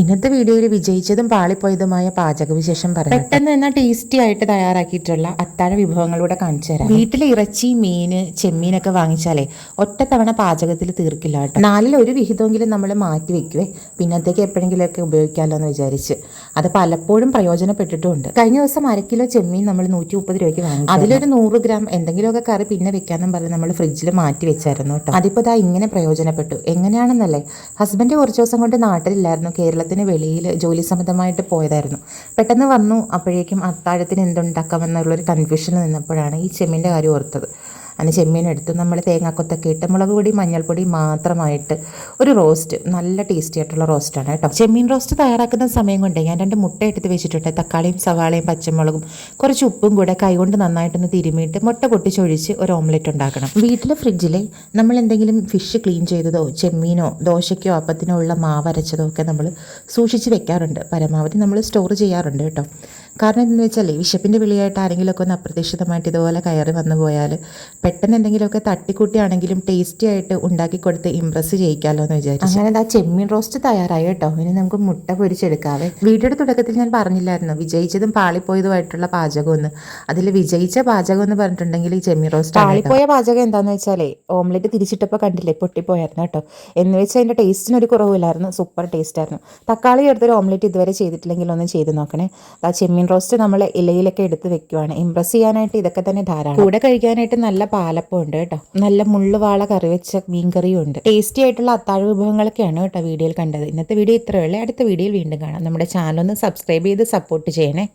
ഇന്നത്തെ വീഡിയോയിൽ വിജയിച്ചതും പാളിപ്പോയതുമായ പാചകവിശേഷം പറയാം. പെട്ടെന്ന് എന്നാൽ ടേസ്റ്റി ആയിട്ട് തയ്യാറാക്കിയിട്ടുള്ള അത്താഴ വിഭവങ്ങളൂടെ കാണിച്ചു തരാം. വീട്ടിൽ ഇറച്ചി, മീന്, ചെമ്മീനൊക്കെ വാങ്ങിച്ചാലേ ഒറ്റത്തവണ പാചകത്തിൽ തീർക്കില്ല കേട്ടോ. 4-1 വിഹിതമെങ്കിലും നമ്മൾ മാറ്റി വെക്കുവേ, പിന്നത്തേക്ക് എപ്പോഴെങ്കിലുമൊക്കെ ഉപയോഗിക്കാമല്ലോ എന്ന് വിചാരിച്ച്. അത് പലപ്പോഴും പ്രയോജനപ്പെട്ടിട്ടുമുണ്ട്. കഴിഞ്ഞ ദിവസം 1 കിലോ ചെമ്മീൻ നമ്മൾ 130 രൂപയ്ക്ക് വാങ്ങി. അതിലൊരു 100 ഗ്രാം എന്തെങ്കിലുമൊക്കെ കറി പിന്നെ വെക്കാന്നും പറഞ്ഞ് നമ്മൾ ഫ്രിഡ്ജിൽ മാറ്റി വെച്ചായിരുന്നു കേട്ടോ. അതിപ്പോൾ ഇതാ ഇങ്ങനെ പ്രയോജനപ്പെട്ടു. എങ്ങനെയാണെന്നല്ലേ, ഹസ്ബൻഡ് കുറച്ച് ദിവസം കൊണ്ട് നാട്ടിലില്ലായിരുന്നു, കേരളത്തിന് വെളിയിൽ ജോലി സംബന്ധമായിട്ട് പോയതായിരുന്നു. പെട്ടെന്ന് വന്നു. അപ്പോഴേക്കും അത്താഴത്തിന് എന്തുണ്ടാക്കാമെന്നുള്ളൊരു കൺഫ്യൂഷനിൽ നിന്നപ്പോഴാണ് ഈ ചെമ്മീൻ്റെ കാര്യം ഓർത്തത്. അതിന് ചെമ്മീനെടുത്ത് നമ്മൾ തേങ്ങാക്കൊത്തൊക്കെ ഇട്ട് മുളക് പൊടി, മഞ്ഞൾപ്പൊടി മാത്രമായിട്ട് ഒരു റോസ്റ്റ്, നല്ല ടേസ്റ്റി ആയിട്ടുള്ള റോസ്റ്റാണ് കേട്ടോ. ചെമ്മീൻ റോസ്റ്റ് തയ്യാറാക്കുന്ന സമയം കൊണ്ട് ഞാൻ 2 മുട്ട എടുത്ത് വെച്ചിട്ടുണ്ട്. തക്കാളിയും സവാളയും പച്ചമുളകും കുറച്ച് ഉപ്പും കൂടെ കൈകൊണ്ട് നന്നായിട്ടൊന്ന് തിരുമിയിട്ട് മുട്ട പൊട്ടിച്ചൊഴിച്ച് ഒരു ഓംലെറ്റ് ഉണ്ടാക്കണം. വീട്ടിൽ ഫ്രിഡ്ജിൽ നമ്മൾ എന്തെങ്കിലും ഫിഷ് ക്ലീൻ ചെയ്തതോ ചെമ്മീനോ ദോശയ്ക്കോ അപ്പത്തിനോ ഉള്ള മാവ് അരച്ചതോ ഒക്കെ നമ്മൾ സൂക്ഷിച്ച് വെക്കാറുണ്ട്. പരമാവധി നമ്മൾ സ്റ്റോർ ചെയ്യാറുണ്ട് കേട്ടോ. കാരണം എന്താണെന്ന് വെച്ചാൽ വിശപ്പിൻ്റെ വിളിയായിട്ട് ആരെങ്കിലുമൊക്കെ ഒന്ന് അപ്രതീക്ഷിതമായിട്ട് ഇതുപോലെ കയറി വന്നു പോയാൽ പെട്ടെന്ന് എന്തെങ്കിലുമൊക്കെ തട്ടിക്കൂട്ടിയാണെങ്കിലും ടേസ്റ്റി ആയിട്ട് ഉണ്ടാക്കി കൊടുത്ത് ഇമ്പ്രസ് ചെയ്യിക്കാമല്ലോ എന്ന് വിചാരിച്ചു. അങ്ങനെ ആ ചെമ്മീൻ റോസ്റ്റ് തയ്യാറായി കേട്ടോ. ഇനി നമുക്ക് മുട്ട പൊരിച്ചെടുക്കാവേ. വീഡിയോയുടെ തുടക്കത്തിൽ ഞാൻ പറഞ്ഞില്ലായിരുന്നു വിജയിച്ചതും പാളിപ്പോയതുമായിട്ടുള്ള പാചകമെന്ന്. അതിൽ വിജയിച്ച പാചകം എന്ന് പറഞ്ഞിട്ടുണ്ടെങ്കിൽ ഈ ചെമ്മീൻ റോസ്റ്റ്. പാളിപ്പോയ പാചകം എന്താണെന്ന് വെച്ചാലേ ഓംലെറ്റ് തിരിച്ചിട്ടപ്പോൾ കണ്ടില്ലേ പൊട്ടിപ്പോയായിരുന്നു കേട്ടോ. എന്ന് വെച്ചാൽ അതിൻ്റെ ടേസ്റ്റിനൊരു കുറവില്ലായിരുന്നു, സൂപ്പർ ടേസ്റ്റ് ആയിരുന്നു. തക്കാളി എടുത്തൊരു ഓംലെറ്റ് ഇതുവരെ ചെയ്തിട്ടില്ലെങ്കിൽ ഒന്ന് ചെയ്ത് നോക്കണേ. ആ ചെമ്മീൻ റോസ്റ്റ് നമ്മൾ ഇലയിലൊക്കെ എടുത്ത് വെക്കുവാണ്. ഇമ്പ്രസ് ചെയ്യാനായിട്ട് ഇതൊക്കെ തന്നെ ധാരാളം. കൂടെ കഴിക്കാനായിട്ട് നല്ല പാലപ്പം ഉണ്ട് കേട്ടോ. നല്ല മുള്ളുവാള കറി വെച്ച മീൻ കറിയും ഉണ്ട്. ടേസ്റ്റി ആയിട്ടുള്ള അത്താഴ വിഭവങ്ങളൊക്കെയാണ് കേട്ടോ വീഡിയോയിൽ കണ്ടത്. ഇന്നത്തെ വീഡിയോ ഇത്രയേ ഉള്ളൂ. അടുത്ത വീഡിയോയിൽ വീണ്ടും കാണാം. നമ്മുടെ ചാനൽ ഒന്ന് സബ്സ്ക്രൈബ് ചെയ്ത് സപ്പോർട്ട് ചെയ്യണേ.